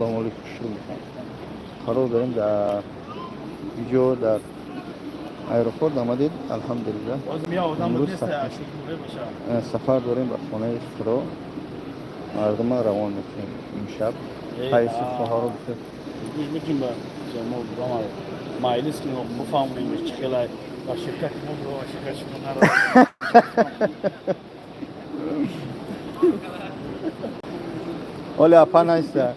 آماده شروع میکنم. قرار داریم در اینجا در ایروپورت آمدید. الحمدلله امروز سفر داریم به خانه خدا. مردم روان میکنیم امشب. حیث سهارا بسید میگیم با جمع مایلیس که بفهمیم چقدر با شرکت ما رو شرکت شما نرو ولی اپا نیسته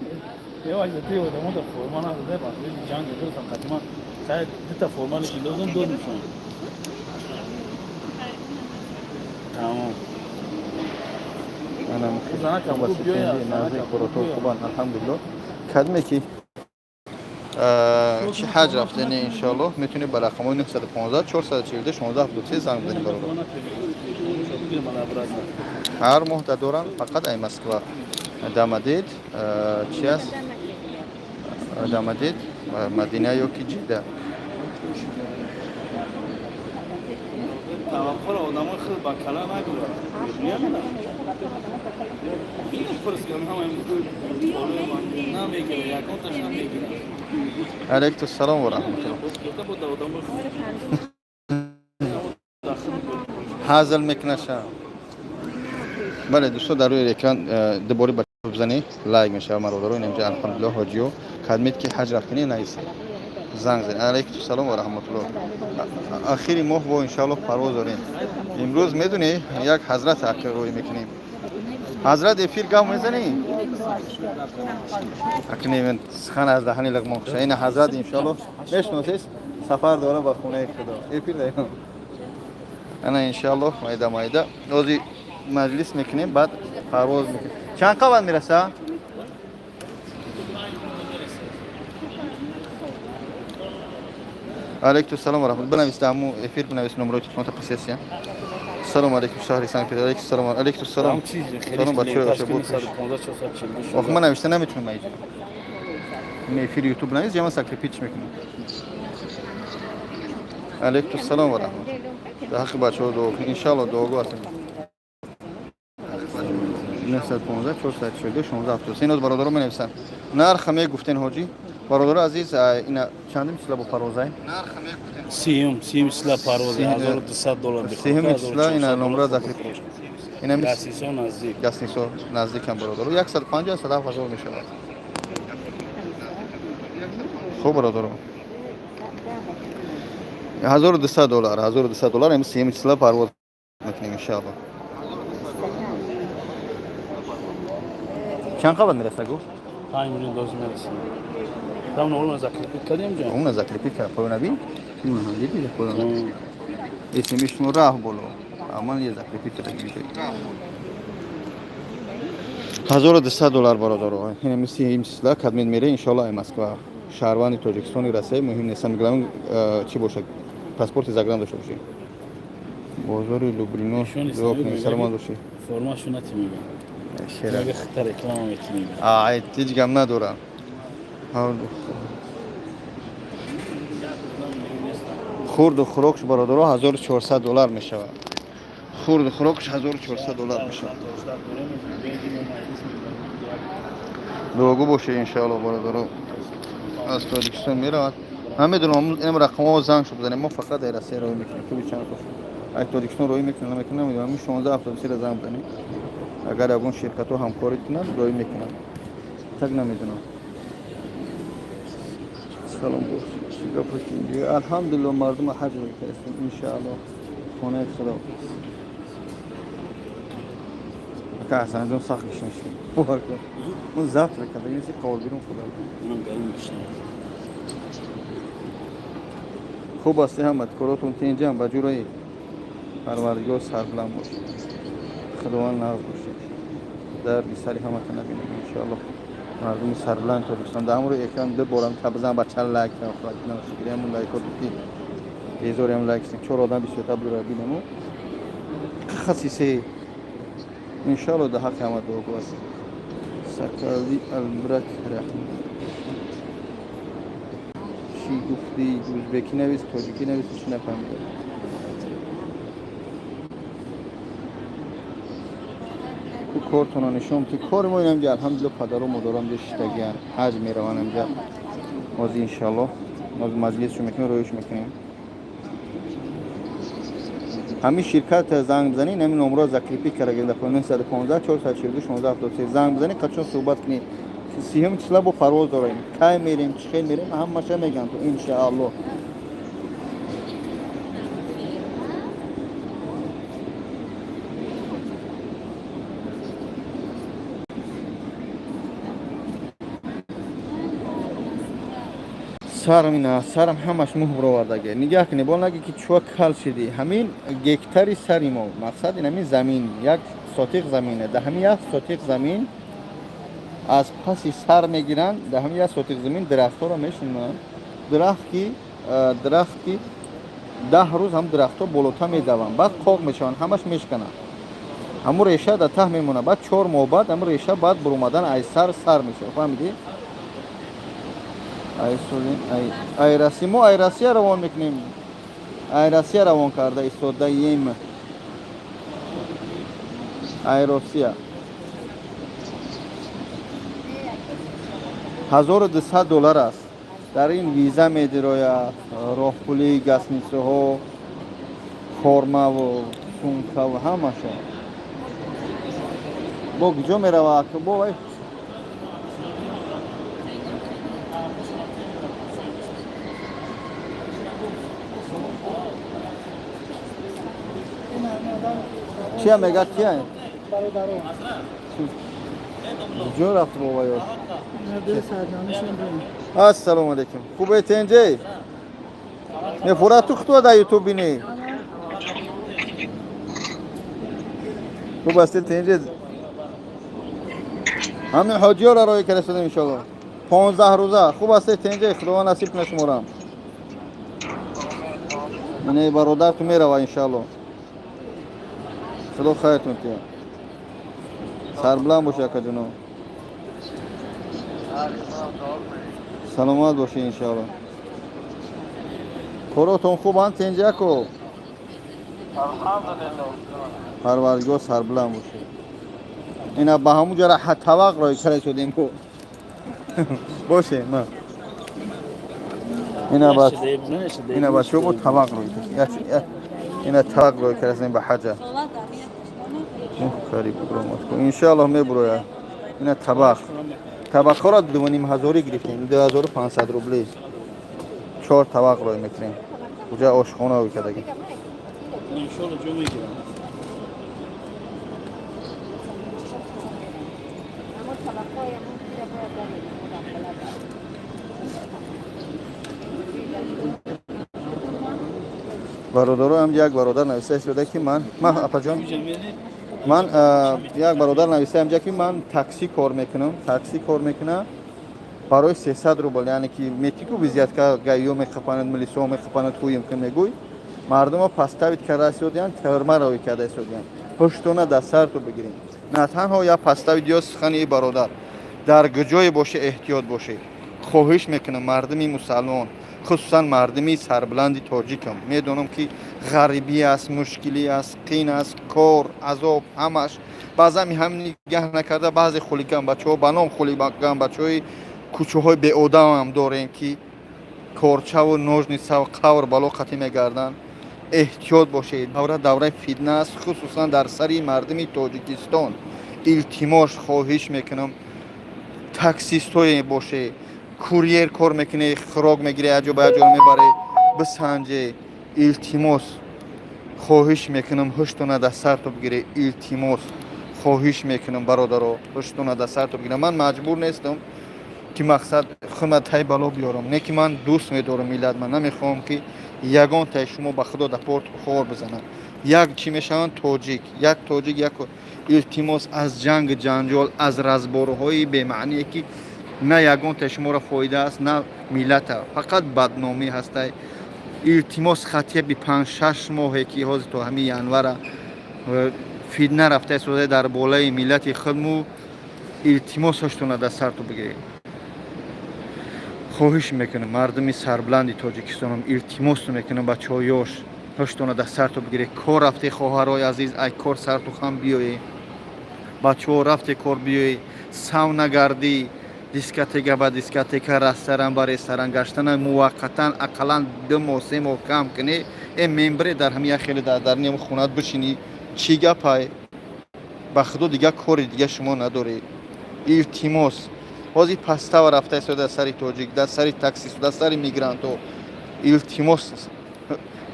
یه وقتی توی آدمو در فرمان هست با جان دکتر فاطمه شاید دو فرمان که لازم دو میشن تمام انا بسیاری نازی پروتو خوبان الحمدلله کدومی که چی حج رفتنی انشالله میتونی به رقم 915 442 16 23 زنگ بزنی برای هر ماه در دوران فقط ای مسکوا دامدید چی است دامدید مدینه یا کی جده توقع آدم خیلی با کلام نگوره نمیدونم این پرس کنم همه این نمیگیره یکم تاش نمیگیره علیکم السلام و رحمت الله حاضر میکنه بله دوستان در روی اکران دوباره بچه بزنی لایک میشه مرا در روی اینجا الحمدلله حاجیو کدمیت که حج رفتنی نیست زنگ زنی. علیکم السلام و رحمت الله. آخری ماه با ان شاء الله پرواز داریم. امروز میدونی یک حضرت اکر روی میکنیم. حضرت افیر گام میزنی اکنی من سخن از دهنی لغمه کشه این حضرت ان شاء الله میشناسید سفر داره به خونه خدا افیر داریم انا ان شاء الله مایده روزی مجلس میکنیم بعد پرواز میکنیم. چند قبل میرسه علیکم السلام و رحمت الله. بنویس دامو افیر بنویس نمره تلفن تخصصی. السلام علیکم شهری سان پیدا. علیکم السلام. علیکم السلام. سلام بچه باشه بود. وقت من نوشته نمیتونم اینجا. می افیر یوتیوب نویس جمع سکری پیچ میکنم. علیکم السلام و رحمت الله. ده حق بچه دو ان شاء الله دوگو هستیم. 915 442 16 73 اینو برادرم نوشتن. نرخ می گفتین حاجی برادر عزیز اینا چند مثلا با پروازای سیم مثلا پرواز $1200 سیم مثلا اینا نمره ذکر کنید اینا گاسیسو نزدیک گاسیسو نزدیک هم برادر 150 هزار میشه خوب برادر $1200 هم سیم مثلا پرواز میکنیم ان شاء الله. چند قبل میرسه گفت 5 میلیون دوز میرسه دام اون ذکر کردیم جان اون ذکر پیکر پرو نبی اون هم دیدی پرو اسمش نو راه بولو اما یه ذکر پیکر دیگه $1200 برادر این مثلا کدمین میره ان شاء الله مسکو شهروانی تاجیکستان رسه مهم نیست میگم چی باشه پاسپورت زاگرام داشته باشه بازار لوبرینو لوک سلام داشته فرماشو نتیمیگه شیره خطر رکلام میتونیم هیچ گم نداره خورد و خوراکش برادر $1400 میشه خورد و خوراکش $1400 میشه لوگو باشه ان شاء الله برادر از تاجیکستان میراد من میدونم این رقم‌ها زنگ شو بزنیم ما فقط در سه روی میکنیم تو چند تا از تاجیکستان روی میکنم نمیدونم 16 73 زنگ بزنیم اگر اون شرکت ها همکاری کنن روی میکنن تک نمیدونم سلام باش الحمدلله مردم حج میکنن ان شاء الله خونه خدا که اصلا جون سخت میشه بارک اون زفت کرده این سی قول بیرون خدا من گرم میشه خوب است همت کاراتون اینجا هم بجورای پروردگار سربلند باشه خداوند ناز باشه در بیساری همه تا نبینیم ان شاء الله مردم سربلند تاجیکستان در امر یکم دو بارم تبزن بچه لایک افراد نمیشه همون لایک رو کی بیزاری هم لایک چهار آدم 20 تا برای ببینم خصیصه ان شاء الله ده حق همه دو است سکالی البرک رحم چی گفتی ازبکی نویس تاجیکی نویس چی نفهمیدم کارتون رو نشون که کار ما اینم الحمدلله پدر و مادرم داشتگیان حج میروان اینجا باز انشالله باز مجلس رو میکنیم رویش میکنیم همین شرکت زنگ بزنین همین نمره زکلیپی کرده در 915 442 16 73 زنگ بزنین قچون صحبت کنین سیهم چلا با پرواز داریم کی میریم چه میریم همش میگم تو ان شاء الله سرم اینا سرم همش مهر رو ورداگه نگاه کنی بول نگی که چوک کل شدی همین گکتری سری ما مقصد این همین زمین یک سوتیق زمینه ده همین یک سوتیق زمین از پسی سر میگیرن ده همین یک سوتیق زمین درخت ها رو میشونن درخت کی 10 روز هم درخت ها بلوتا میدوان بعد قاق میشون همش میشکنن همون ریشه در ته میمونه بعد 4 ماه بعد همون ریشه بعد برومدن از سر میشه فهمیدی ایرسی ما ایرسی روان میکنیم ایرسی روان کرده ایستاده‌ایم ایرسی $1200 است در این ویزا میدراید راه پولی گسنیسه ها فرما و سونکه و همه شو با کجا میروه که با چیه میگه چیه؟ کجا رفت بابا یاد؟ السلام علیکم خوبه تنجی؟ نفورا تو خطوه دا یوتیوب بینی؟ خوب هستی تنجی؟ همین حاجی ها را روی کرسیدیم انشاءالله 15 روزه خوب هستی تنجی؟ خدا نصیب کنه شمارم من برادر تو میروه انشاءالله خدا خیرتون کنه سربلند باشه که جناب سلامت باشه انشاءالله کاراتون خوبن تنجه کو پروردگار سربلند باشه اینا با همون جا را طبق رای کرده شدیم کو باشه ما اینا با شو بود طبق رای اینا طبق رای کرده به حجه خرید کرامات کو انشاءالله میبروه اینا طبق ها را 2500 گرفتیم 2500 روبلی 4 طبق رای میکنیم کجا آشخانه های کردگی انشالله جو میگیرم برادرو هم یک برادر نویسه شده که من اپا جان من یک برادر نویسه همجا که من تاکسی کار میکنم برای 300 روبل یعنی که میتیکو بزیاد که گایو میخپاند ملیسو میخپاند خویم که میگوی مردم ها پستاوید کرده شدیان ترمه روی کرده شدیان پشتونه در سر تو بگیریم نه تنها یا پستاوید یا سخنی برادر در گجای باشه احتیاط باشه خواهش میکنم مردمی مسلمان خصوصا مردمی سربلندی تاجیکم میدونم که غریبی است مشکلی است قین است کار عذاب همش بعضا هم نگه نکرده بعضی خولیگان بچه‌ها بنام خولیگان بچه‌های کوچه های به آدم هم داریم که کارچه و نوجنیس و قور بالا قطعی میگردن احتیاط باشید دوره فتنه است خصوصا در سری مردمی تاجیکستان التماس خواهش میکنم تاکسیست های باشه کوریر کار میکنه خوراک میگیره اجا به اجا میبره بسنجه التماس خواهش میکنم هشتونه در سر تو بگیره التماس خواهش میکنم برادرها هشتونه در سر تو بگیره من مجبور نیستم که مقصد خدمت های بالا بیارم نه که من دوست میدارم میلاد من نمیخوام که یگان تا شما به خدا در پورت خور بزنن یک چی میشن تاجیک یک التماس از جنگ جنجال از رزبارهای به معنی که نه یگان تا شما را فایده است نه ملت فقط بدنامی هست التماس خطیه به 5-6 ماه که حاضر تو همین ینور فتنه رفته شده در بالای ملت خودمو التماس هشتونه در سر تو بگیرید خواهش میکنم مردمی سربلند تاجیکستان التماس میکنم بچه‌هایش هشتونه در سر تو بگیره کار رفته خواهرای عزیز ای کار سر تو خم بیایید бачаҳо рафте кор биёӣ савна гардӣ дискотека ба дискотека ресторан ба ресторан гаштана муваққатан ақаллан 2 моҳ 3 моҳ кам кунӣ мембаре дар ҳамин хеле дар ним хунат бишинӣ чӣ гапай ба худо дига кори дига шумо надоред илтимос ҳозир пастава рафтаастоед дар сари тоҷик дар сари таксист дар сари мигрантҳо илтимос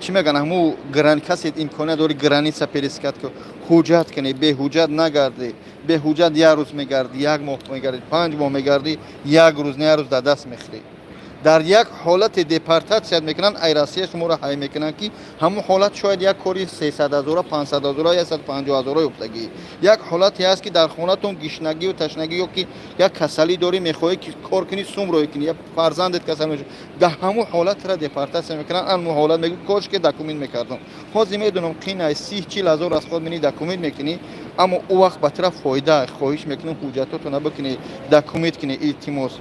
чӣ мегӯянд ҳамун касе имконият дори граница перескат ку ҳуҷҷат кунӣ беҳуҷҷат нагардӣ беҳуҷҷат як рӯз мегардӣ як моҳ мегардӣ 5 моҳ мегардӣ як рӯз не як рӯз дар даст мехӯрӣ дар як ҳолати депортатсият мекунанд ай россия шуморо ҳай мекунанд ки ҳамун ҳолат шояд як кори 300 000 500 000 150 000 уфтагӣ як ҳолате ҳаст ки дар хонатон гишнагию ташнагӣ ё ки як касалӣ дорӣ мехоҳӣ ки кор кунӣ сумро кунӣ я фарзандет касал мешавад дар ҳамун ҳолатро депортатсия мекунанд ҳамун ҳолат мегӯ кошки документ мекардам ҳозир медонам қинай 30-40 000 аз худ мини документ мекунӣ аммо у вақт ба тараф фоида хоҳиш мекунӣ ҳуҷҷатотро набикунӣ документ кунӣ илтимос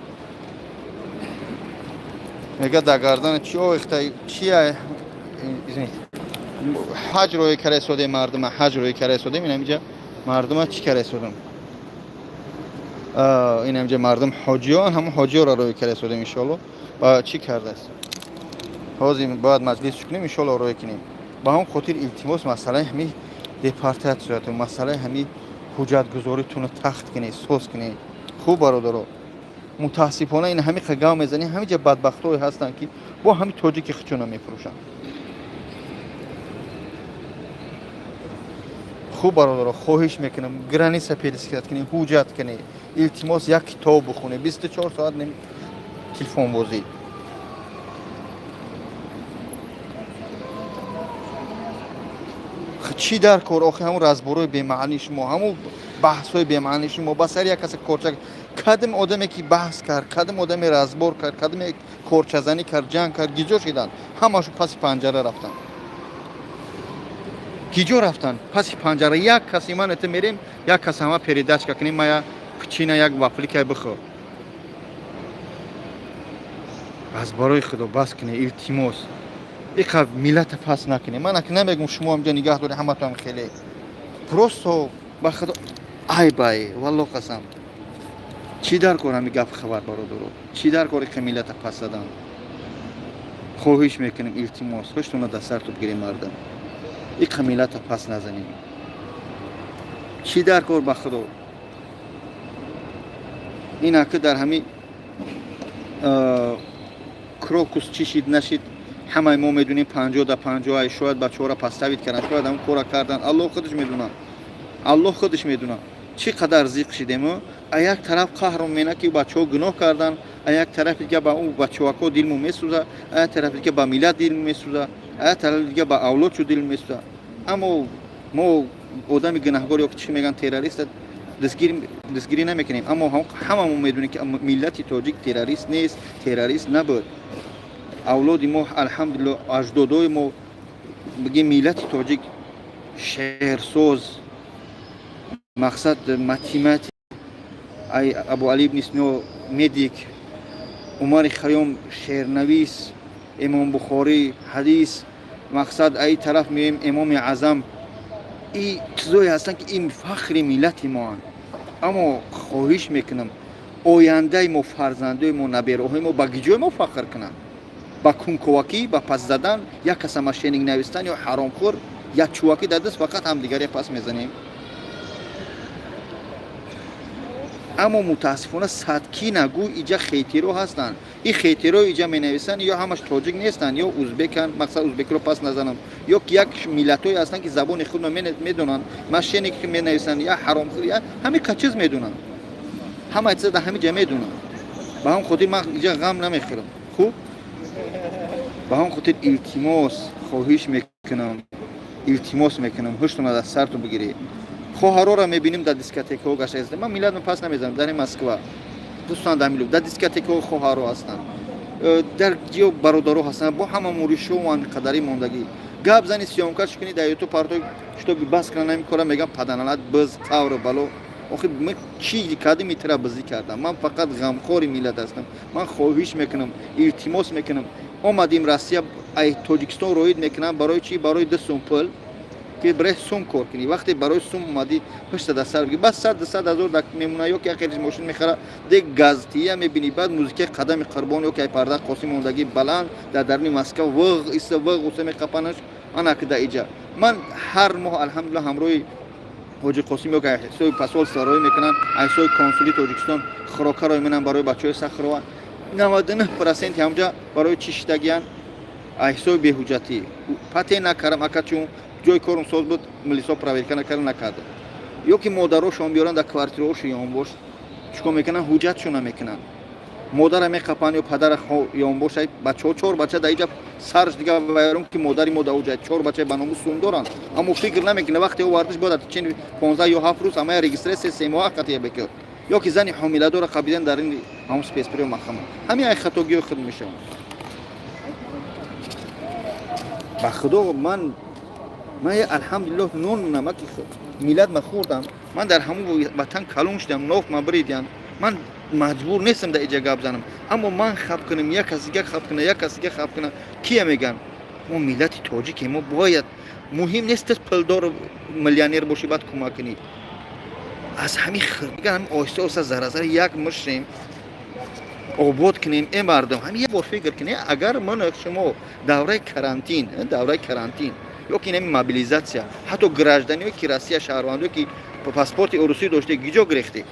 мега дар гардан чӣ овехта чия ҳаҷ роҳӣ карда содем мардума ҳаҷ роҳӣ карда содем ин ҳаминҷа мардума чӣ карда содем ин ҳаминҷа мардум ҳоҷиён ҳамун ҳоҷиёро роҳӣ карда содем иншоалло ба чӣ кардааст ҳозир бояд маҷлис кунем иншоалло роҳӣ кунем ба ҳамн хотир илтимос масъалаи ҳамин депортатсияту масъалаи ҳамин ҳуҷҷатгузоритонро тахт кунед соз кунед хуб бародаро мутаассифона ин ҳамин қагав мезанӣ ҳаминҷа бадбахтое ҳастанд ки бо ҳамин тоҷики хичона мефурӯшанд хуб бародаро хоҳиш мекунам граница перескат кунед ҳуҷҷат кунед илтимос як китоб бихонед 24 соат телефонбозӣ чӣ дар кор охир ҳамун разборои бемаънии шумо ҳамун баҳсҳои бемаънии шумо ба сари як касе корча кадом одаме ки баҳс кард кадом одаме разбор кард кадоме корчазанӣ кард ҷанг кард гиҷо шиданд ҳамаашон паси панҷара рафтанд гиҷо рафтанд паси панҷара як каси ман эта мерем як кас ҳама передачка кунем мая пичина як вафликай бихӯр аз барои худо бас кунед илтимос иқа миллата пас накунед ман намегум шумо ҳамҷа нигаҳ доред ҳаматон хеле просто ба худо ай бай валло қасам чӣ дар кор ҳамин гап хабар бародаро чӣ дар кор иқа миллата пас задан хоҳиш мекунем илтимос ҳуштона дар сар тубгирем мардам иқа миллата пас назанем чӣ дар кор ба худо инаки дар ҳамин крокус чӣ шид нашид ҳамаи мо медонем 50 да 50 шояд бачаҳора паставид карданд шояд ҳамн кора карданд аллоҳ худаш медонад аллоҳ худаш медонад чӣ қадар зиқ шидему а як тараф қаҳрон мена ки бачаҳо гуноҳ карданд а як тарафи дига ба ун бачавако дилмо месӯзад а як тарафи дига ба миллат дилмо месӯзад а як тарафи дига ба авлодшо дил месӯзад аммо мо одами гунаҳгор ё ки чӣ мегӯянд террорист дастгирӣ намекунем аммо ҳамамон медонем ки миллати тоҷик террорист нест террорист набуд авлоди мо алҳамдулилло аҷдодои мо бигем миллати тоҷик шеърсоз мақсад математик абуалӣ ибн сино медик умари хаём шеърнавис имом бухорӣ ҳадис мақсад аи тараф меем имоми аъзам и чизое ҳастанд ки ин фахри миллати моанд аммо хоҳиш мекунам ояндаи мо фарзандои мо набероҳои мо ба гиҷои мо фахр кунанд ба кунковакӣ ба пас задан як каса машининг навистан ё ҳаромхӯр як чувакӣ дар даст фақат ҳамдигаре пас мезанем аммо мутаассифона садки нагӯ иҷа хейтиро ҳастанд ин хейтиро иҷа менависанд ё ҳамаш тоҷик нестанд ё узбеканд мақсад узбекиро пас назанам ё ки як миллатҳое ҳастанд ки забони худро медонанд машине ки менависанд я ҳаромхӯр я ҳамин қачиз медонанд ҳама чиза дар ҳамин ҷа медонанд ба ҳамн хотир ман иҷа ғам намехӯрам хуб ба ҳамн хотир илтимос хоҳиш мекунам илтимос мекунам ҳуштона дар сарту бигиред хоҳароро мебинем дар дискотекаҳо гашта ман миллатро пас намезанам дар москва дӯстон дар мило дар дискотекаҳо хоҳаро ҳастанд дар ҷо бародаро ҳастанд бо ҳама муришову анқадарӣ мондагӣ гап зани сиёмкаш кунӣ дар ютуб партой шутоби бас кана намекора мегам паданалат биз тавру бало охир ман чӣ кадоми тира бизӣ кардам ман фақат ғамхори миллат ҳастам ман хоҳиш мекунам илтимос мекунам омадем россия ай тоҷикистон роид мекунам барои чӣ барои 2 сум пул که برای سوم کار کنی. وقتی برای سوم اومدی پشت دست سر بگی بس 100,000 دک میمونه یا که آخرش ماشین میخره دیگه گازتیه میبینی. بعد موزیک قدم قربان یا که پرده قاسم موندگی بلند در درنی مسکو وغ است وغ وسه میقپنش انا که اینجا من هر ماه الحمدلله همروی حاجی قاسم یا که سوی پسول سرای میکنن ایسوی کنسولی تاجیکستان خوراک را میمونن برای بچهای سخروان 99% همجا برای چیشتگیان ایسوی بهوجتی پته نکردم اکا چون جای کارم ساز بود ملیسا پراویرکا نکرده یا که مادراشون بیارن در کوارتیرهاش یان باش چیکار میکنن حجتشون نمیکنن مادر میقپن یا پدر یان باش بچه‌ها 4 بچه در اینجا سرش دیگه بیارم که مادری ماده اوجت 4 بچه بنامو سون دارن اما فکر نمیکنه وقتی او وردش بود چین 15 یا 7 روز اما رجیستر 3 ماه قطعی بکرد یا که زنی حامله داره قبیدن در این همون سپیس پرو مخمه همین ای خطاگی خود میشه با خدا من الحمدلله نون نمک میلاد خوردم من در همون وطن کلون شدم نوف ما بریدن من مجبور نیستم در اینجا گپ بزنم اما من خب کنم یک کسی که خب کنه یک کسی که خب کنه کیه میگن ما ملت تاجیک ما باید مهم نیست پولدار میلیونر باشی بعد کمک کنی از همین میگن آسته آسته ذره یک مشیم آباد کنیم این مردم هم یه بار فکر کنیم اگر من شما دوره کرانتین یا که این موبیلیزاسیا حتی گراجدانی که روسیه شهروندی که پاسپورت روسی داشته گیجا گرفته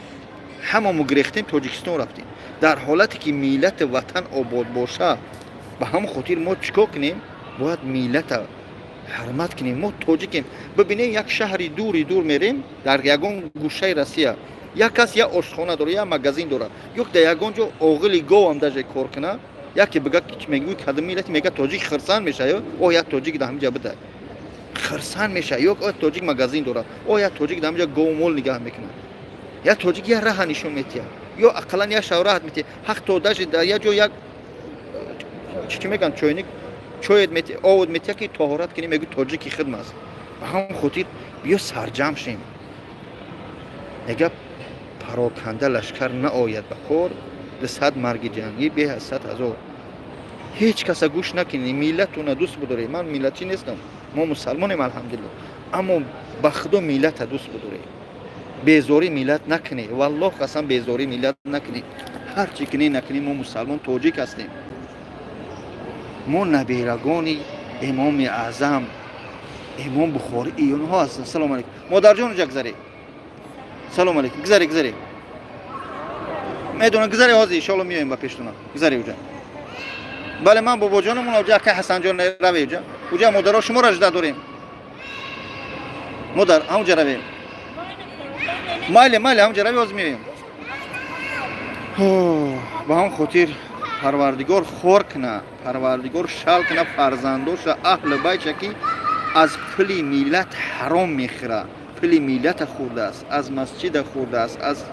هممون گرفتیم تاجیکستان رفتیم در حالتی که ملت وطن آباد باشه به هم خاطر ما چیکار کنیم باید ملت حرمت کنیم ما تاجیکیم ببینید یک شهری دور میریم در یگان گوشه روسیه یک کس یا آشخانه داره یا مغازین داره یک در یگان جو اوغلی گاو هم داره کار کنه یکی بگه که میگه کدام ملت میگه تاجیک خرسان میشه او یا تاجیک در همینجا بده خرسان میشه یا تاجیک مغازین داره او یا تاجیک در همینجا گاو مول نگاه میکنه یا تاجیک یا راه نشون میده یا اقلا یا شورات میده حق تو داشت در یا جو یک چی میگن چوینک چوید میته آود میته که طهارت کنیم میگه تاجیکی خدمت است به هم خاطر بیا سرجم شیم میگه پراکنده لشکر نآید به کار صد مرگ جنگی به از 100,000 هیچ کس گوش نکنی ملتونه دوست بداره من ملتی نیستم ما مسلمانیم الحمدلله اما به خدا ملت دوست بداره بیزاری ملت نکنی والله قسم بیزاری ملت نکنی هر چی کنی نکنی ما مسلمان تاجیک هستیم ما نبیرگانی امام اعظم امام بخاری اینها هستن سلام علیکم مادر جان گذاری سلام علیکم گذاری میدونم گذاری هازی ان شاء الله میایم با پیشتونا گذاری اونجا بله من بابا جانمون اونجا که حسن جان روی اونجا مادر شما را اجدا داریم مادر اونجا روی مایل اونجا روی باز میایم با هم خاطر پروردگار خور کنه پروردگار شال کنه فرزندوش اهل بیت که از پلی ملت حرام میخوره پلی ملت خورده است از مسجد خورده است از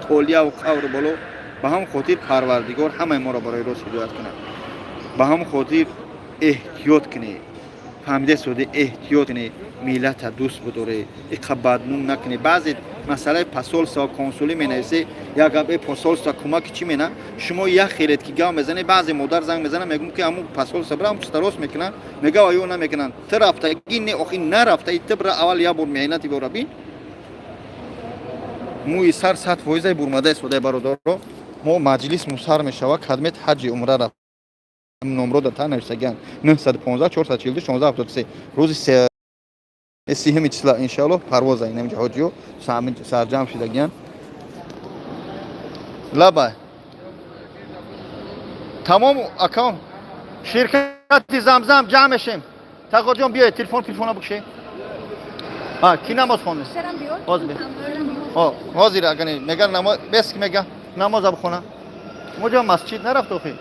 تولیه و قبر بالا به هم خاطر پروردگار همه ما را برای راست هدایت کنه به هم خاطر احتیاط کنه فهمیده سوده احتیاط کنه ملت دوست بداره اقبادمون نکنه بعضی مسئله پاسولسا کنسولی مینویسه یا گپ پاسولسا کمک چی مینه شما یا خیرت که گام بزنه بعضی مادر زنگ میزنه میگم که همون پاسولسا برام درست میکنن میگه آیو نمیکنن طرف تا این اخی نرفته تبر اول یا بر مهنتی برابین موی سر 100 فایزه برمده سوده برادر ما مجلس مسر میشوه خدمت حج عمره را نمره داده نوشتگان 915 442 1673 روز سیهم چسلا انشالله پرواز اینم جهادیو سرجم شدگیان لبا تمام اکام شرکت زمزم جمع شیم تقا جان بیا تلفن بکشه کی نماز خونه باز بیا حاضر اگه میگن نماز بس که میگه نماز بخونه مجا مسجد نرفت اخی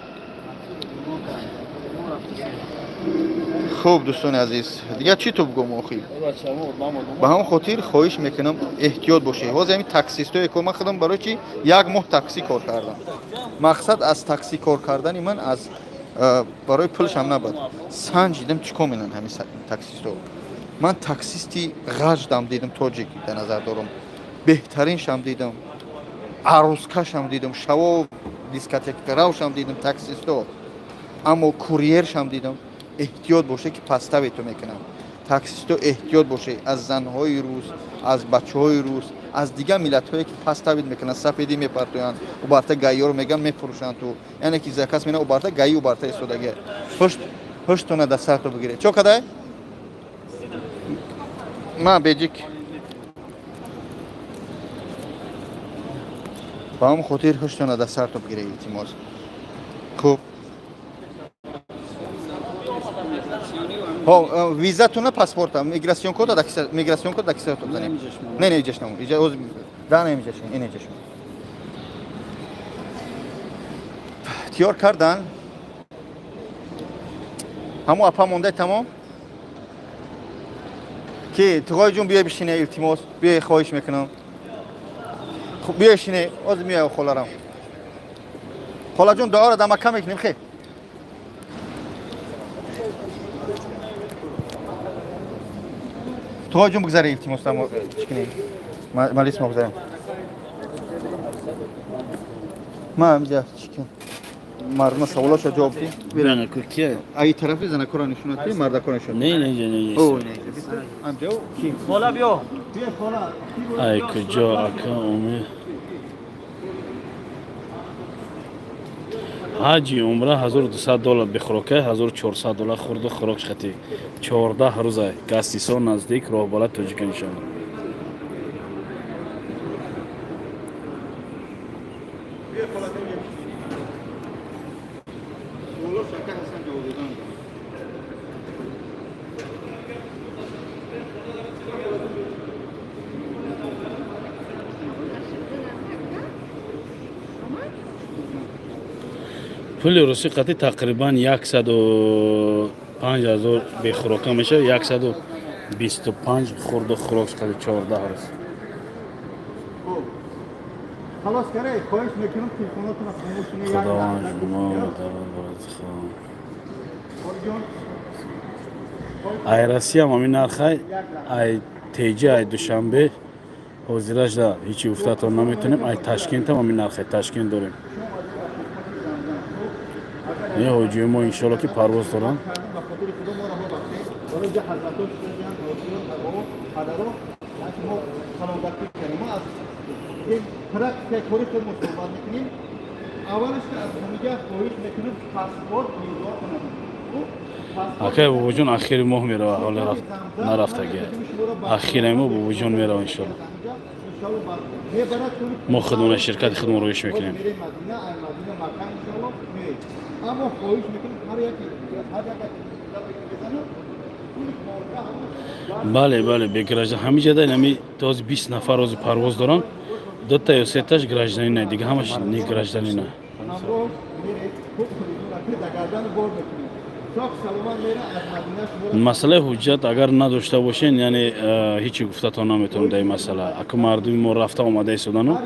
خوب دوستان عزیز دیگه چی تو بگم اخی به هم خاطر خواهش میکنم احتیاط باشه باز همین تاکسیستای که من خودم برای چی یک ماه تاکسی کار کردم مقصد از تاکسی کار کردن من از برای پولش هم نبود سنجیدم چیکار میکنن همین تاکسیستا من تاکسیستی غجدم دیدم تاجیکی در نظر دارم بهترین شم دیدم عروسکش هم دیدم شوا دیسکاتک راوش هم دیدم تاکسیستا اما کوریر شم دیدم احتیاط باشه که پسته به تو میکنم таксисту эҳтиёт бошед аз занҳои рус, аз бачаҳои рус, аз дигар миллатҳое ки пас тавид мекунанд, сафедӣ мепартоянд, убарта гайёро мегӯянд мефурӯшанд ту. Яъне ки закас мена убарта гаи убарта истодагӣ. Ҳуштона дар сарто бигиред. Чо кадай? Ма беҷик. Ба ҳамн хотир ҳуштона дар сарто бигиред илтимос. Хуб. Визатуна паспорта, миграсион кода да киса бзанем. Не неҷашнам. Иҷоз да немиҷашем, ин неҷашем. Тиёр кардан? ҳамо апа монда тамом? Ки туғой ҷун бия бишине илтимос, бия хоҳиш мекунам. Хуб бия шине, ҳозир меояв холарам. Холаҷон дуоро да Макка мекунем хе. Туғой ҷун бигзаре илтимос тамо чикне. Малис мо бигзарем. Ма амҷа чикн. Мардна саволаша ҷавоб ди. Бирана куртия. Аи тарафи занакора нишонат ди, мардакора нишонат. Не. О, не. Амҷа ки? Хола биё. Биё хола. Ай куҷо ака уми. ҳаҷи умра $1200 бихӯрока, $1400 хурду хӯрок шахти. 14 рӯза гастисон наздик роҳбалат Тоҷикистон. پول روسی قطعی تقریبا 105,000 به خوراکه میشه 125 خورده خوراک قطعی 14 روز خلاص کرده خواهش میکنم تلفناتون رو خاموش کنید خداوند شما ای روسیه هم همین نرخه ای تیجه ای دوشنبه حاضرش دا هیچی افتاد رو نمیتونیم ای تشکیل هم همین نرخه تشکیل داریم یه حاجی ما انشالله که پرواز دارن اکه بوجون آخری ماه میره حالا نرفته گه آخری ماه بوجون میره انشالله ما خدمت شرکت خدمت رویش میکنیم بله به گراجدان همه جا نمی تاز 20 نفر روز پرواز دارن دو تا یا سه تاش گراجدانی نه دیگه همش نی گراجدانی نه مسئله حجت اگر نداشته باشین یعنی هیچی گفتتون نمیتونم در این مسئله اگه مردم ما رفته اومده سودانو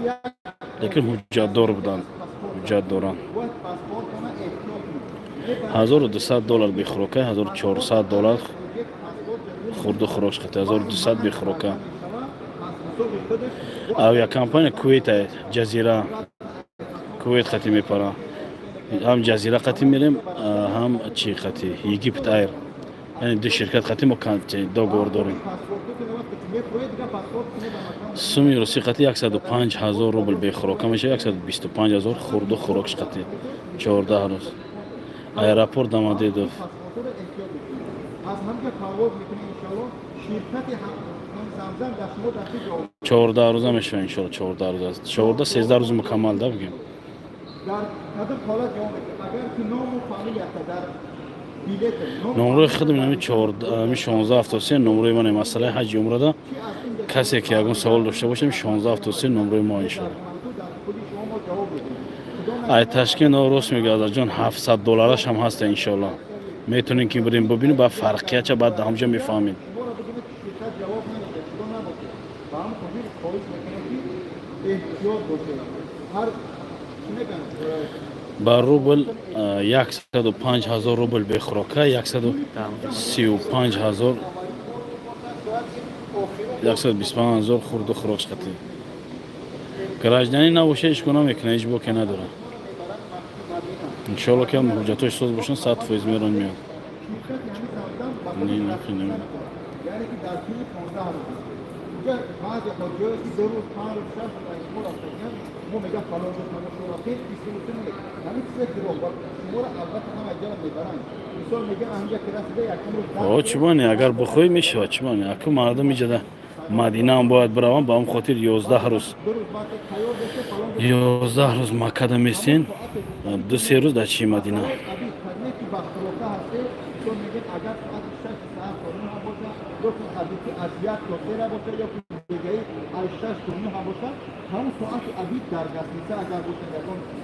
لیکن حجت دار بودن حجت دارن $1200 بخوراکه $1400 خورده خوراک خطی 1200 بخوراکه او یا کمپانی کویت جزیره کویت خطی میپره هم جزیره خطی میریم هم چی خطی یگیپت ایر یعنی دو شرکت خطی ما دو گور داریم سومی روسی خطی 105,000 روبل بخوراکه میشه 125,000 خورده خوراکش خطی 14 روز ایرپورت داماده دو چهارده روزه میشه انشالله 14 روز 14 13 روز مکمل ده بگیم نمره خودم نمی 1673 نمره من مسئله حج عمره ده کسی که اگه سوال داشته باشه 1673 نمره ما انشالله ای تشکیل درست میگه از جان $700 هم هست انشالله میتونین که بریم ببینیم با فرقیه چه بعد همجا میفهمین با روبل 105,000 روبل به خوراکه 135,000 125,000 خورده خوراک خطی گراجدانی نباشه ایش کنم میکنه ایش با که نداره انشالله که حجتاش ساز باشن 100% میرون میاد نه نمیدونم یعنی که در طول 15 روز اینجا بعضی حاجیایی که 2 روز 5 روز 6 روز از شما رفته میگن ما میگم فلان روز تمام شد خیلی بیسوته نیست یعنی چیز دروغ شما رو البته هم اینجا میبرن مثال میگن همینجا که رسیده یکم روز او چمانی اگر بخوای میشه چمانی اكو مردم میجده مدینه هم باید بروم با هم خاطر 11 روز 11 روز مکه دا میسین 2-3 روز در چی مدینه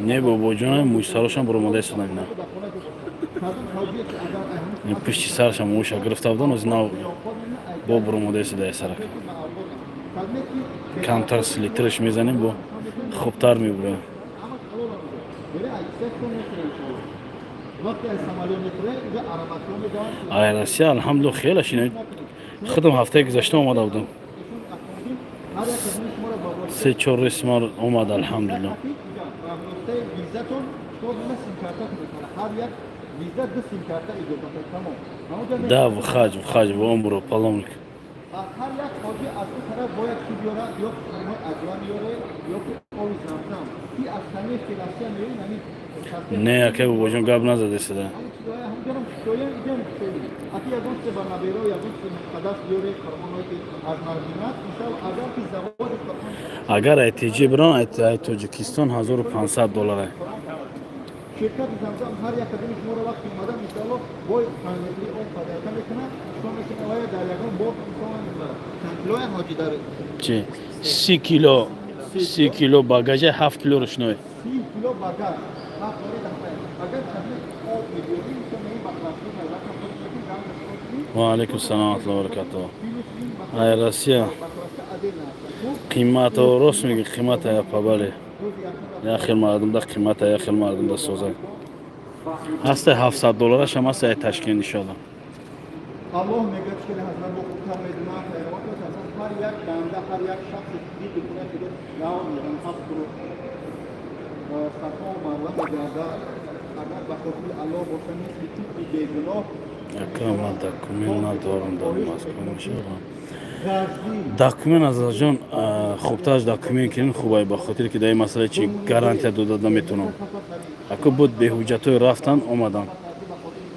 نه بابا جان موش سرشان برموده شدن نه این پشتی سرشان موشا گرفته بودن از نو با برموده شده سرک کمتر سلیترش میزنیم با خوبتر میبره ایراسیا الحمدلله خیلی شینه خودم هفته گذشته اومده بودم 3-4 رسم اومد الحمدلله да вхач в умру паломник هر یک حاجی از اون طرف باید چی بیاره یا خرمای اجوان بیاره یا آب زمزم این از همه فلسطین میرین نه اکه بوجون گاب نزده سده هم جرم شویم ایدم شویم اتی از اون سه برنابیرو یا اون سه مقدس بیاره خرمانایی که از مردینات مثال اگر که زواد خرمان اگر ایتیجی بران ایت توجیکستان $1500 شرکت زمزم هر یک کدومش ما رو وقتی اومدن انشاءالله باید 5 متری اون فدایتا میکنه چون میکنه آیا در یکان با چند کیلوی حاجی داره چی 30 کیلو باگاج 7 کیلو روشنوی 30 کیلو باگاج 7 کیلو دفعه اگر خدمت آب میدونی میتونه این بخلاصی ملکه خودشی و علیکم السلام و رحمت الله و برکاته ایراسیا قیمت و راست میگی قیمت یا پابله یا خیل مردم ده قیمت یا خیل مردم ده سوزه هسته $700 هم هسته تشکیل انشاءالله الله میگه که حضرت با خودتر میدونم خیرات و اصلا هر یک بنده هر یک شخص دیگه بکنه که یا میگن حق رو صفا و مروه مجازه اگر به خاطر الله باشه مثل توی بیگناه اکرام دکومن ندارم در مسکن میشه دکومن از جان خوبتاش دکومن کنین خوبه به خاطر که در این مسئله چی گارانتی داده نمیتونم اکو بود به حجتای رفتن اومدن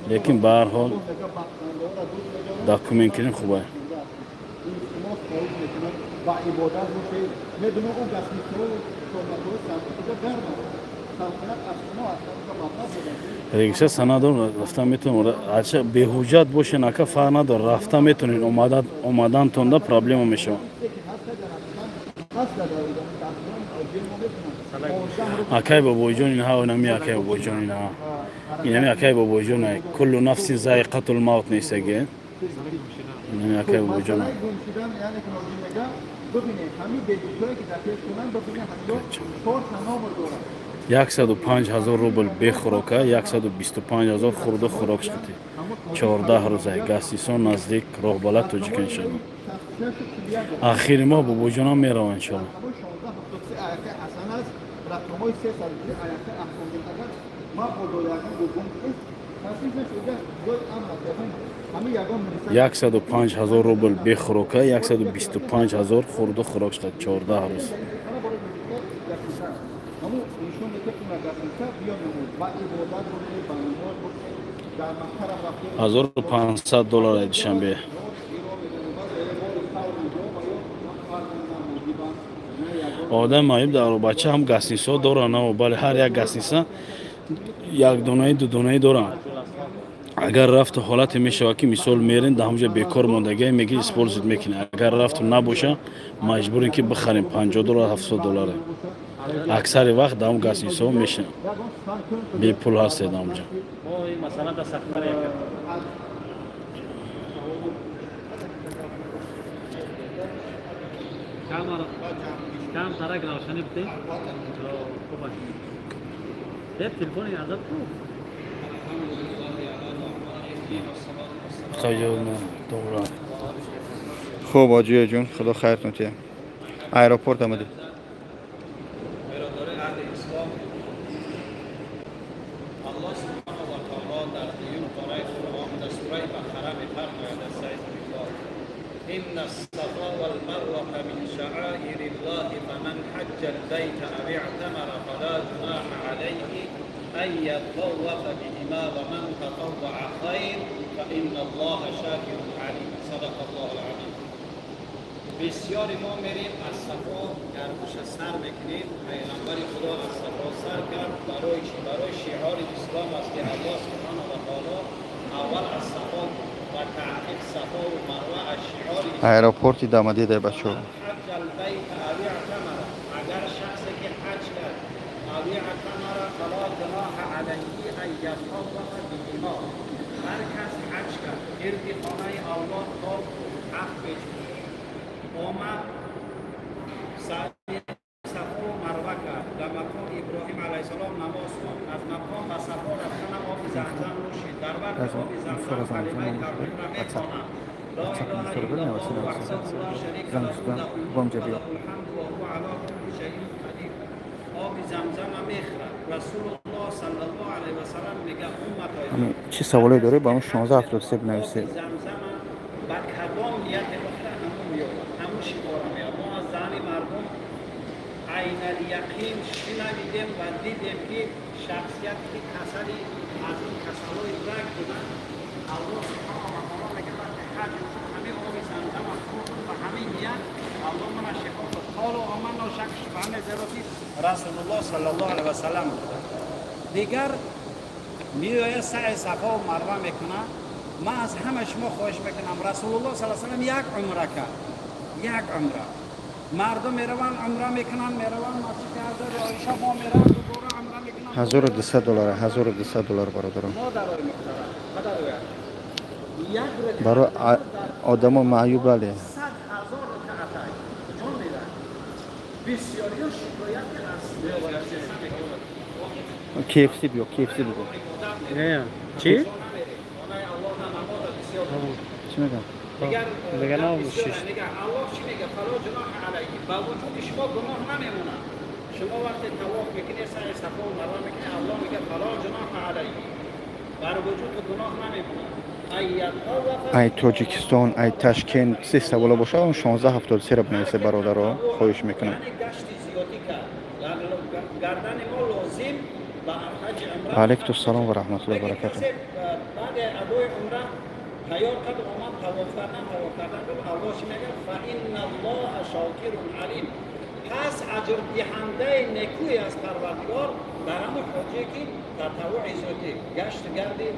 لیکن به هر حال دکومن کنین خوبه با عبادت باشه میدونه اون دست میتونه شما ریکشه سندون رفتن میتونم اچه به حجت باشه نکه فرق نداره رفتن میتونین اومدن تونده پرابلم میشه اکای بابا جون اینها و نمی اکای بابا جون اینها اینمی اکای بابا جون کل نفس ذائقه الموت نیستگه اینمی اکای بابا جون $105,000 بخوراکه 125,000 خورده خوراک شده 14 روزه گاسیسون نزدیک راه بالات توجیکن شده آخر ما بابا جونا میرون انشاءالله $105,000 بخوراکه 125,000 خورده خوراک شده 14 روز $1,500 دوشنبه آدم مایب در بچه هم گاسنیسا دارن و بله هر یک گاسنیسا یک دونه دو دونه دارن اگر رفت حالت میشه که مثال میرین در همونجا بیکار موندگی میگی اسپورت میکنه اگر رفت نباشه مجبورین که بخریم $50 $700 اکثر وقت دام گاسنیسا میشه بی پول هست دامجا مثلا در سخت‌تر کام ترک روشنی بده خوبه تلفنی ازت خیلی دوباره خوب آجیه جون خدا خیرتون تیم ایراپورت آمدید إن الصفا والمروة من شعائر الله فمن حج البيت أو اعتمر فلا جناح عليه أن يطوف بهما ومن تطوع خير فإن الله شاكر عليم صدق الله العظيم. بسیاری ما میریم از صفا گردش سر میکنیم. پیغمبر خدا از صفا سر کرد برای چی؟ برای شعار اسلام است که الله سبحانه و تعالی اول از صفا و تعقیب صفا و مروه از شعار aeroporti damadi de bacho حج البیت او اعتمر، اگر شخصی که حج کرد او اعتمر فلا جناح علیه ان یطوف بهما، هر کس حج کرد گرد خانه الله طاف حق بشه، آمد سعی صفا و مروه کرد، در مقام ابراهیم علیه السلام نماز خواند، از مقام به صفا رفتن آب زمزم نوشید، در وقت آب زمزم کلمه توحید را می‌خواند. لا اله الا الله وحده لا شریک له له الحمد و هو علی کل شیء قدیر. آب زمزم هم می‌خورد. رسول الله صلی الله علیه و سلم میگه امتای چی سوالی داره با اون 1673 بنویسید. زمزم با کدام نیت بخره همون میاد، همون شفا را میاد. ما از زن مردم عین الیقین شنیدیم و دیدیم که شخصیت که کسلی از این کسلای رنگ بودن الله سبحانه و تعالی میگه وقتی حج همه آب زمزم و همه نیت الله من شفا داد. قال و آمن و شک شفاهن زیراتی رسول الله صلی الله علیه و سلم بوده. دیگر میوه سعی صفا و مروه میکنه. ما از همه شما خواهش میکنم رسول الله صلی الله علیه و سلم یک عمره کرد، یک عمره. مردم میروان عمره میکنن، میروان مسجد حضرت عایشه ما میرن دوباره عمره میکنن. $1200 $1200 برادران ما در آی محترم خدا یک برای آدم معیوب بله 100,000 رکعت جون میدن. بسیاری شکایت هست. KFC بیو KFC بگو چی؟ چی میگم دیگه نه الله چی میگه؟ فلا جناح علیه. با وجود شما گناه نمیمونه. شما وقتی طواف میکنید سعی صفا و مروه میکنید الله میگه فلا جناح علیه. بر وجود گناه نمیمونه. ای تاجیکستان ای تشکند سه سوالا باشه اون 1673 رو بنویسه برادر رو خواهش میکنم. یعنی گشتی زیادی کرد. گردن ما لازم با حج عمره. علیکم السلام و رحمت الله و برکاته. بعد ادای عمره تیار کرد آمد طواف کردن گفت الله چی میگه؟ فإن الله شاکر علیم. پس اجر دهنده نیکوی از پروردگار در همون حجی که تطوع زیادی گشت گردی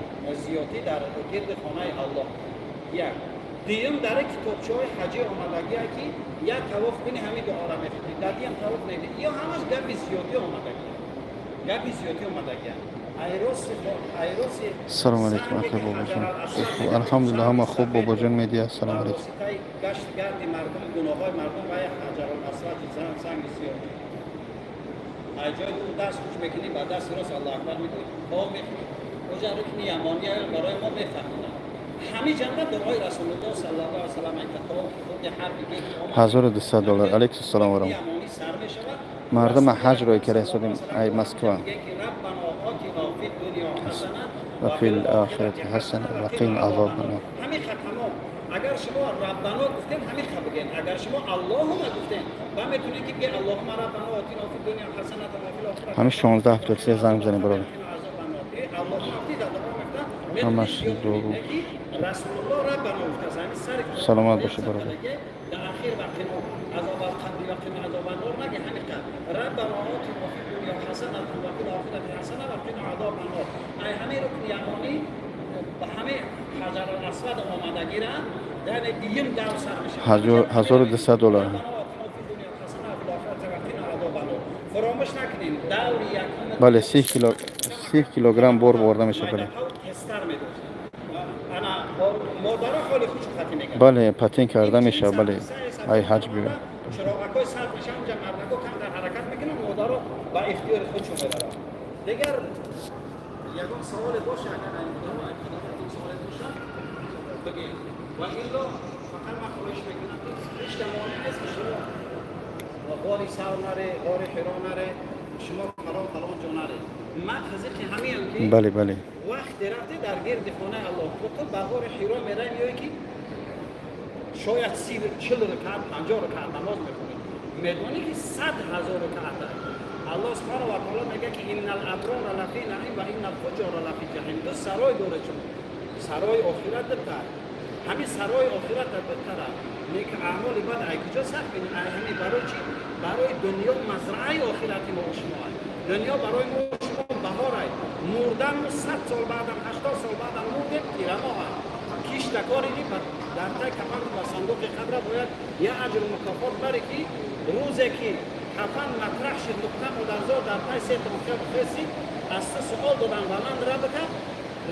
زیادی در گرد خانه الله. یک دیم در کتابچه‌های حجی آمدگی که یک طواف کنی همین دعا را می‌خونی، در دیم طواف نمی‌کنی یا همش گپی زیادی آمدگی، گپی زیادی آمدگی. سلام علیکم اخی بابا جان. الحمدلله همه خوب بابا جان میدی. سلام علیکم. گشت گردی مردم گناه‌های مردم و حجر الاسود سنگ زیاد. جای دو دست خوش میکنی بعد دست راست الله اکبر میگویی با میخونی کجا رکن یمانی برای ما بفهمونن. همین جنبه دعای رسول الله صلی الله علیه و سلم این کتاب خود حرفی که $1200 علیکم السلام و رحمت. یمانی سر میشود. مردم حج رو که رسیدیم ای مسکو و فی الاخرت حسن و قین عذاب النار. همین ختمه اگر شما ربنا گفتیم همین خبر بگین. اگر شما اللهم گفتیم و میتونید که بگید اللهم ربنا آتینا فی الدنیا حسنه و فی الاخره. همین 1673 زنگ بزنید برادر. همش دورو. رسول الله ربنا گفت یعنی سر سلامت باشه برادر. در اخیر وقتی ما عذاب القبر و قنا عذاب النار نگه همین قبر ربنا آتینا فی الدنیا حسنه و فی الاخره حسنه و قنا عذاب النار. ای همین رکن یمانی و همه حجر الاسود آمدگی را در دیم دو سر میشه. $1200 فراموش نکنین دوری یکم بله 30 کیلوگرم بر برده میشه. بله مادر خالی خوش خطی میگن. بله پتین کرده میشه. بله ای حج بیره چراغکای سرد میشه اونجا مردگو کم در حرکت میکنن مادر رو با اختیار خودشون ببرن. دیگر یکم سوال باشه اگر این سوال باشه بگید و این رو فقط من خواهش میکنم اجتماعی نیست که شما غاری سر نره غاری حرا نره شما فلان جا نره مقصدی که همین که بله بله وقت رفته در گرد خانه الله تو با غار حرا میره میای که شاید 40 رکعت 50 رکعت نماز میخونید میدونی که 100,000 رکعت الله سبحانه و تعالی میگه که ان الابرار لفی نعیم و ان الفجار لفی جحیم. دو سرای دوره شما سرای آخرت در همین سرای آخرت در بهتر نیک اعمال بد ای کجا سخت همین برای چی برای دنیا مزرعه آخرتی ما و شما دنیا برای ما و شما بهار ای مردن 100 سال بعدم 80 سال بعدم مردیم پیرما کیش تکاری نی در تای کفن و صندوق قبر باید یه اجر و مکافات بره که روزی که کفن مطرح شد نقطه مدرزا در تای سه تمکه بخیسی از تو سؤال دادن و من را بکن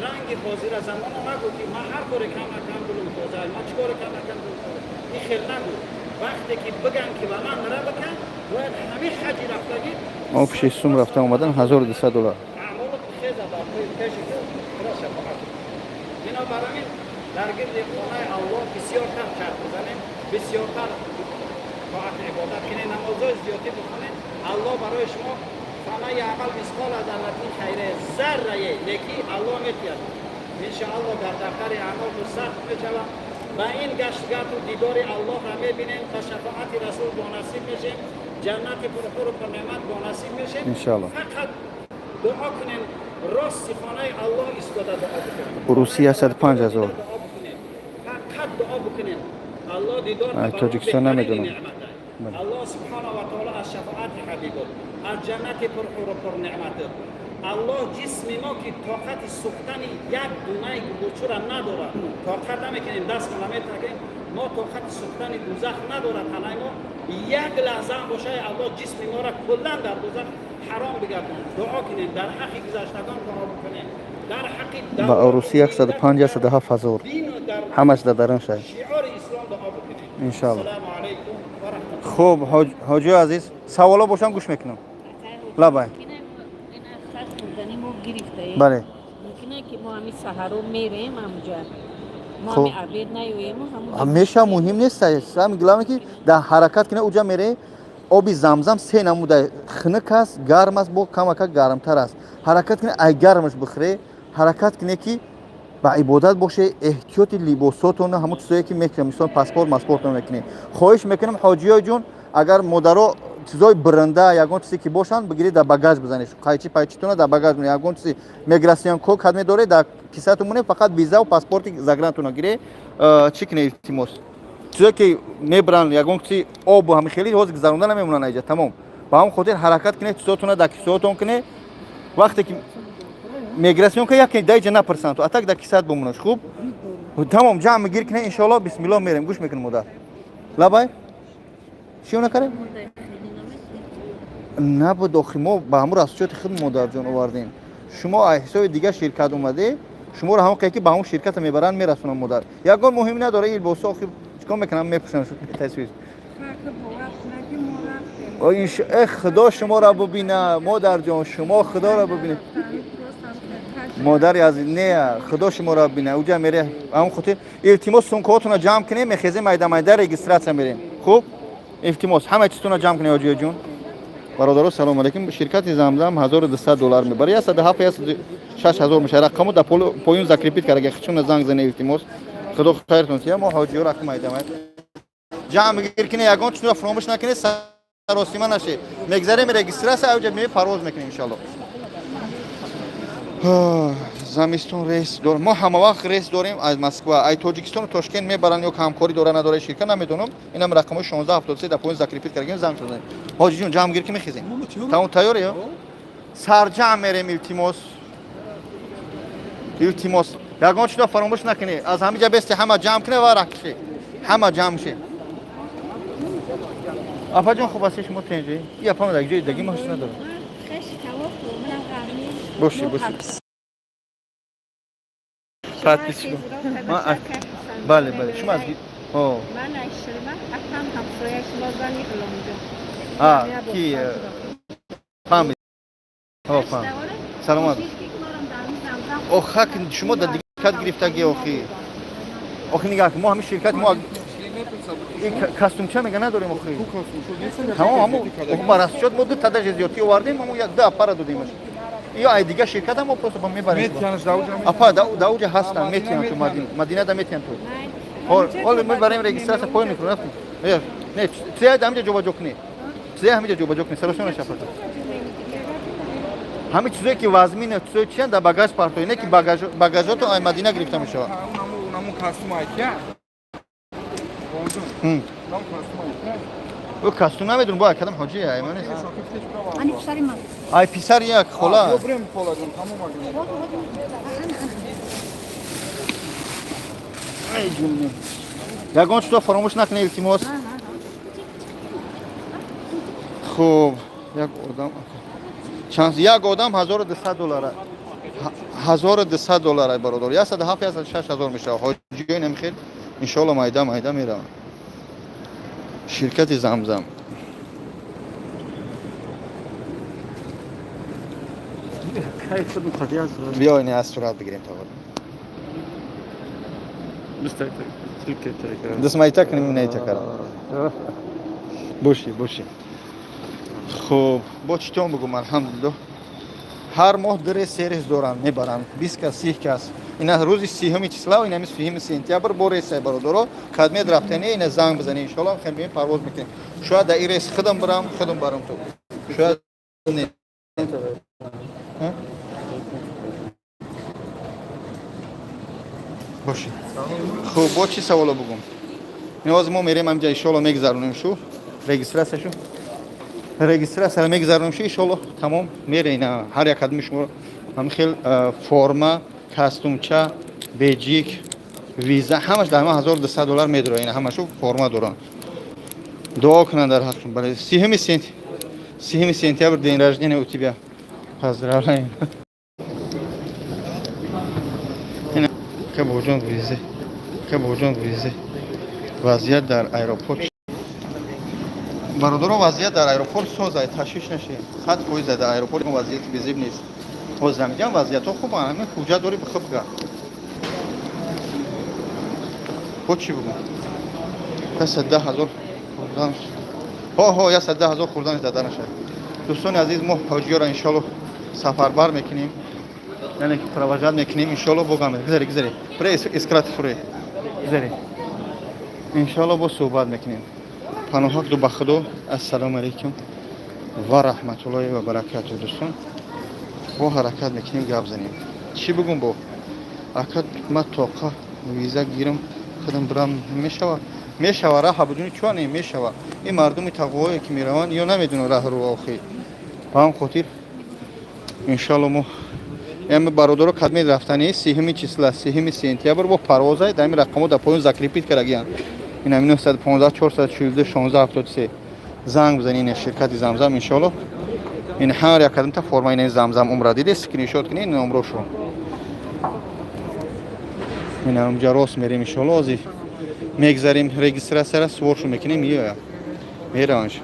رنگ حاضر زمان نگو که من هر کاری کم نکم دلم توزه من چی کاری کم نکم دلم توزه این خیل نگو وقتی که بگن که و من را بکن باید همه حجی رفتگی ما پیش سوم رفته اومدن $1200 اعمالت بخیزه در پیشی که را شفاقت اینا برامین در گرد خانه الله بسیارتر چرخ بزنیم بسیارتر طاعت عبادت کنید نمازهای زیادی بخونید الله برای شما فما یعمل مثقال ذره خیره ذره نیکی الله میتید انشاءالله در دفتر اعمال رو ثبت میشود و این گشتگاه و دیدار الله را میبینیم و شفاعت رسول با نصیب میشیم جنت پرخور و پرنعمت با نصیب میشیم انشاءالله. فقط دعا کنیم راست خانه الله ایستاده دعا بکنیم روسیه 105,000 فقط دعا بکنیم الله دیدار تاجیکستان نمیدونم الله سبحانه و تعالی از شفاعت حبیبت از جنت پرخور و پرنعمت الله جسم ما که طاقت سوختن یک دونه گوچور نداره طاقت نمیکنیم دست نمیتونیم ما طاقت سوختن دوزخ نداره تنه ما یک لحظه هم باشه الله جسم ما را کلا در دوزخ حرام بگردونه دعا کنیم در حق گذشتگان دعا بکنیم در حق با روسیه 150,000 همش در درون شد شعار اسلام دعا بکنیم انشاءالله. السلام علیکم و رحمت الله خب حاجی عزیز سوالا باشم گوش میکنم لبای بله ممکنه که ما همین سحرو میریم همونجا ما خب. همین عبید نیویم همون همیشه مهم نیست هم گلام که در حرکت کنه اونجا میره آبی زمزم سه نموده خنک است گرم است با کمک گرمتر است حرکت کنه ای گرمش بخوره حرکت کنه که با عبادت باشه احتیاط لباساتون همون چیزایی که میکنه مثلا پاسپورت میکنه خواهش میکنم حاجی جون اگر مدارا چیزای برنده یگان چیزی که باشن بگیرید در باگاژ بزنید قایچی پایچیتون در باگاژ میاد یگان چیزی میگراسیون کوک خدمت داره در کیسه‌تون فقط ویزا و پاسپورت زگرانتون گیره چی کنه التماس چیزی که میبرن یگان چیزی آب هم خیلی روز گذروندن نمیمونن اینجا تمام با هم خاطر حرکت کنه چیزاتون در کیسه‌تون کنه وقتی که میگراسیون که یک دیگه نپرسن تو اتاق در کیسه‌ت بمونش خوب تمام جمع گیر کنه ان شاء الله بسم الله میریم گوش میکنیم مدار لبای چیو نکره نه با داخل ما با همون راستیات خود مادر جان آوردیم شما حساب دیگه شرکت اومده شما رو همون که با همون شرکت میبرن میرسونن مادر یگان مهم نداره این بوسا آخر چیکار میکنم میپرسن تصویر این خدا شما را ببینه مادر جان شما خدا را ببینه مادر عزیز نه خدا شما را ببینه اونجا میره همون خاطر التماس سونکاتون رو جمع کنیم میخیزیم میده رجیستراسیون میریم خوب التماس همه چیزتون رو جمع کنید حاجی جون برادران سلام علیکم شرکت زمزم $1200 میبره یا 107 یا 6000 میشه رقمو در پایین ذکر پیت کرده چون زنگ زنه التماس خدا خیرتون شه ما حاجی رقم ایدم جمع گیر کنه یگان چون فراموش نکنه سراسیمه نشه میگذره می رجیستراسیون اوج می پرواز میکنیم ان شاء الله زمستون ریس داریم ما همه وقت ریس داریم از مسکو ای تاجیکستان و تاشکند میبرن یا همکاری داره نداره شرکت نمیدونم اینم رقم 1673 در پایین ذکر پیت کردیم زنگ زدن حاجی جون جمع گیر کی میخیزیم تمام تیاره یا سرجم میریم التماس یگان چیزا فراموش نکنی از همه جا بست همه جمع کنه و رکشه همه جمع شه اپا جون خوب هستی شما تنجی یا اپا من دیگه دیگه ماشین نداره باشه پاتیس بله بله شما از من اشتباه اکم همسایه شما زنی اونجا کی فهمید فهم سلامت خاک شما در دیگه گرفتگی آخی نگاه ما همین شرکت ما این کاستوم چه میگه نداریم آخی تمام همون براست شد ما دو تا درجه آوردیم همون یک ده پارا دادیمش یا ای دیگه شرکت هم پروسه با میبریم میتیانش داوجا اپا داوجا هستن میتیان تو مدینه دا میتیان تو حالا ما برای رجیستراس پای میکنم نه زیاد همینجا جابجا کنی زیاد همینجا جابجا کنی سرشون شفاف همه چیزایی که وزمینه چیزایی چیان در باگاژ پارتوی نه که باگاژاتو ای مدینه گرفته میشه اونمو کاستوم ایتیا اونم کاستوم او کاستوم نمیدونم با کدام حاجی ای من Ani psari man. ای پسر یک خلا بریم پولادون تمام ای جون یگان تو فراموش نکنی التماس خوب یک آدم چانس یک آدم $1200 $1200 برادر یا 107 یا 6000 میشه حاجی نمیخیر ان شاء الله مایده میره شرکت زمزم بیا این از صورت بگیریم تا دست مایی تکنیم نه تکرم باشی خب با چطور بگم الحمدلله هر ماه در سریز دارن میبرن 20 کس 30 کس اینا روزی 30 چسلا و اینا 30 سپتامبر بوره سه برادرو خدمت رفتنی اینا زنگ بزنی ان شاء الله خیلی پرواز میکنیم شاید در ایرس خودم برم تو شاید نه باشی خب با چی سوالا بگم نیاز ما میریم همجا ان شاء الله میگذرونیم شو رجیستراس میگذرونیم شو ان شاء الله تمام میره اینا هر یک آدم شما هم خیلی فرما کاستومچا بیجیک ویزا همش در ما $1200 میداره اینا همشو فرما دارن دعا کنن در حقشون برای 30 سپتامبر دین رجدین اوتی بیا поздравляем اینا که بوجان ویزه وضعیت در ایروپورت برادر وضعیت در ایروپورت سوزه تشویش نشه خط کوی زده ایروپورت وضعیت بیزیب نیست حوض میگم وضعیت خوبه همه کجا داری بخوب گا خود چی بگم تا 100,000 خوردن یا 100,000 خوردن زده نشه دوستان عزیز ما حاجی را ان شاء الله سفربر میکنیم یعنی که پروژه میکنیم ان شاء الله بگم گذری برای اسکرات فری گذری ان شاء الله با صحبت میکنیم پناه دو بخدا السلام علیکم و رحمت الله و برکاته دوستان با حرکت میکنیم گپ زنیم چی بگم با اکد ما توقع ویزا گیرم خودم برام میشوه راه بدون چون میشوه این مردم تقوایی که میروان یا نمیدونه راه رو آخی با هم خاطر ان شاء الله ما ام برادر خدمت رفتنی 30 سپتامبر با پروازای در این رقمو در پایین ذکر ریپیت کردگیان این همین 915 414 1673 زنگ بزنین شرکت زمزم ان شاء الله این هر یک کدام تا فرم این زمزم عمره دیده اسکرین شات کنین نمره شو این هم جراس میریم ان شاء الله ازی میگذاریم رجیستراس را سوارشو میکنیم میرانش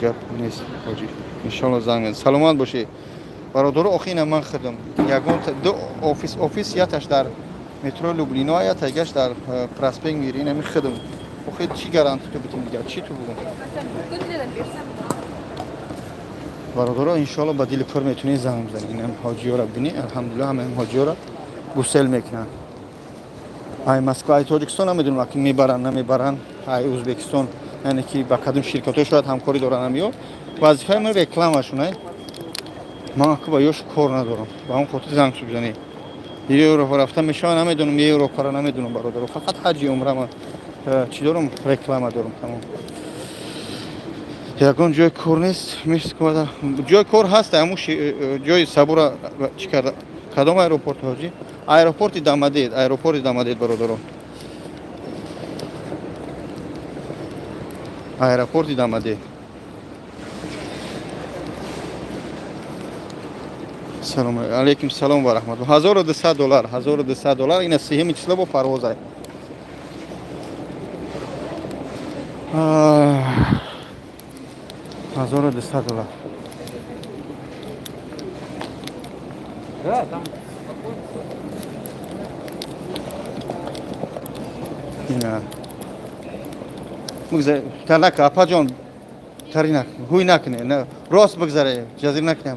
گپ نیست حاجی ان شاء الله زنگ سلامت باشی برادر اخین من خدم یگان دو office یاتش در مترو لوبلینا یا تگش در پراسپینگ میرین همین خدم اخی چی گارانتی تو بتونی دیگه چی تو بگم برادر ان شاء الله با دل پر میتونی زنگ بزنی اینم حاجی را ببینی الحمدلله همه حاجی را بوسل میکنن ای مسکو ای تاجیکستان هم میدونم که میبرن نمیبرن ای ازبکستان یعنی که با کدوم شرکت‌ها شاید همکاری دارن همیو وظیفه من رکلامشونه من که با یوش کار ندارم با اون خاطر زنگ بزنی یورو رفتم میشان نمیدونم یورو کارا نمیدونم برادر فقط حج عمره من چی دارم رکلام دارم تمام یگان جای کار نیست میشه جای کار هست همون جای صبورا چی کرده کدام ایروپورت حاجی ایروپورت دامادید برادر ایروپورت دامادید سلام علیکم سلام و رحمت الله $1200 این سیمی چسلا با پرواز आहे $1200 اینا مگذار کلا کاپا جان کاری نکنه هوی نکنه نه راست بگذاره جزیر نکنه